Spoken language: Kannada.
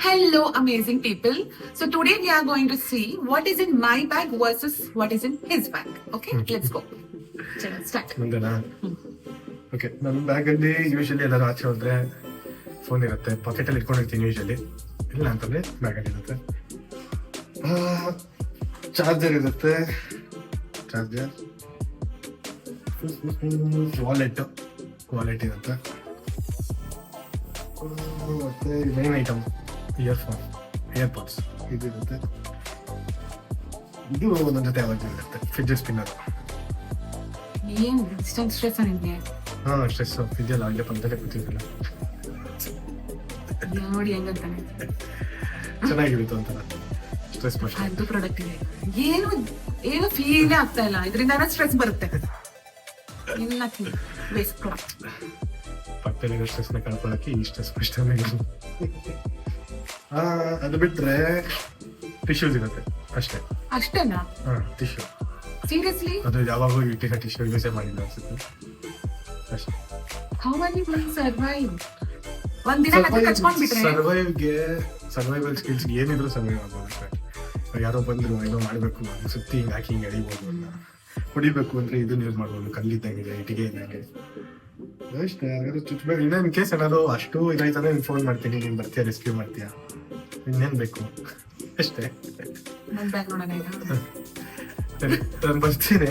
Hello, amazing people. So today we are going to see what is in my bag versus what is in his bag. Okay, let's go. Chalo, start. ಮುಂದೆನಾ? ಓಕೆ, ನನ್ನ ಬ್ಯಾಗಲ್ಲಿ ಯೂಶಲಿ ಎಲ್ಲರೂ ಆಚೆ ಹೋದ್ರೆ ಫೋನ್ ಇರುತ್ತೆ, ಪಾಕೆಟಲ್ಲಿ ಇಟ್ಕೊಂಡಿರ್ತೀನಿ ಯೂಶಲಿ. ಇಲ್ಲ ಅಂತಂದ್ರೆ ಬ್ಯಾಗಲ್ಲಿ ಇರುತ್ತೆ. ಚಾರ್ಜರ್ ಇರುತ್ತೆ, ಚಾರ್ಜರ್, ವಾಲೆಟ್ ಇರುತ್ತೆ, ಮತ್ತೆ ಮೇನ್ ಐಟಮ್ ಏರ್ಪಾಡ್ಸ್ ಇದಿರುತ್ತೆ. ಇದು ನನ್ನ ಜೊತೆ ಯಾವಾಗಲೂ ಇರುತ್ತೆ, ಫಿಡ್ಜೆಟ್ ಸ್ಪಿನ್ನರ್. ಏನ್ ಡಿಸ್ಟೆನ್ಸ್ ಸ್ಟ್ರೆಸ್ ನಿಮಗೆ ಸ್ಟ್ರೆಸ್ ಇದೆಯಲ್ಲ, ಹಂಗೆ ಪಂಚಲೆ ಗೊತ್ತಿರಲಿಲ್ಲ. ನೋಡಿ ಹೆಂಗಂತಾನೆ ಚೆನ್ನಾಗಿರುತ್ತೆ ಒಂಥರ ಸ್ಟ್ರೆಸ್ ಮಸ್ಟ್. ಅದು ಪ್ರಾಡಕ್ಟ್ ಇದೆ. ಏನು ಏನು ಫೀಲೇ ಆಗ್ತಾ ಇಲ್ಲ, ಇದರಿಂದ ಸ್ಟ್ರೆಸ್ ಬರುತ್ತೆ. Waste product. ಪಕ್ಕದಲ್ಲಿರೋ ಸ್ಟ್ರೆಸ್ನ ಕಳ್ಕೊಳ್ಳೋಕೆ ಈ ಸ್ಟ್ರೆಸ್ ಮಸ್ಟ್. ಅದು ಬಿಟ್ರೆ ಟಿಶ್ಯೂಸ್ ಇರುತ್ತೆ ಅಷ್ಟೇ. ಅಷ್ಟೇನಾ? Tissue seriously? ಅದು ಯಾವಾಗೂ ಇಟ್ಟಿರೋ ಟಿಶ್ಯೂ ಯೂಸೇ ಮಾಡಿಲ್ಲ ಅನ್ಸುತ್ತೆ ಅಷ್ಟೇ. How are you going survive? ಒಂದಿನ ಕಚ್ಕೊಂಡ್ಬಿಟ್ರೆ ಸರ್ವೈವಲ್ ಸ್ಕಿಲ್ಸ್ ಏನಿದ್ರು ಸರ್ವೈವ್ ಆಗ್ಬೋದು. ಯಾರೋ ಬಂದ್ರು ಏನೋ ಮಾಡ್ಬೇಕು, ಸುತ್ತಿ ಹಿಂಗೆ ಹಾಕಿ ಹಿಂಗೆ ಎಳಿಬೋದು, ಅಲ್ಲ ಹೊಡಿಬೇಕು ಅಂದ್ರೆ ಇದನ್ನ ಯೂಸ್ ಮಾಡ್ಬೋದು, ಕಲ್ಲಿದ್ದಂಗಿದೆ, ಇಟ್ಟಿಗೆ ಇದ್ದಂಗೆ ಅಷ್ಟೇ. ಯಾರು ಚುಚ್ಚಬೇಕು, ಇನ್ನೇನು ಕೇಸ್ ಏನಾದ್ರು ಅಷ್ಟು ಇದಾಯ್ತಾನೆ ಫೋನ್ ಮಾಡ್ತೀನಿ, ನೀನು ಬರ್ತೀಯಾ, ರೆಸ್ಕ್ಯೂ ಮಾಡ್ತೀಯಾ, ಇನ್ನೇನು ಬೇಕು ಅಷ್ಟೇ. ನನ್ನ ಬ್ಯಾಗ್ ನೋಡೋಣ ಈಗ. ನಾನು ಬರ್ತೀನಿ.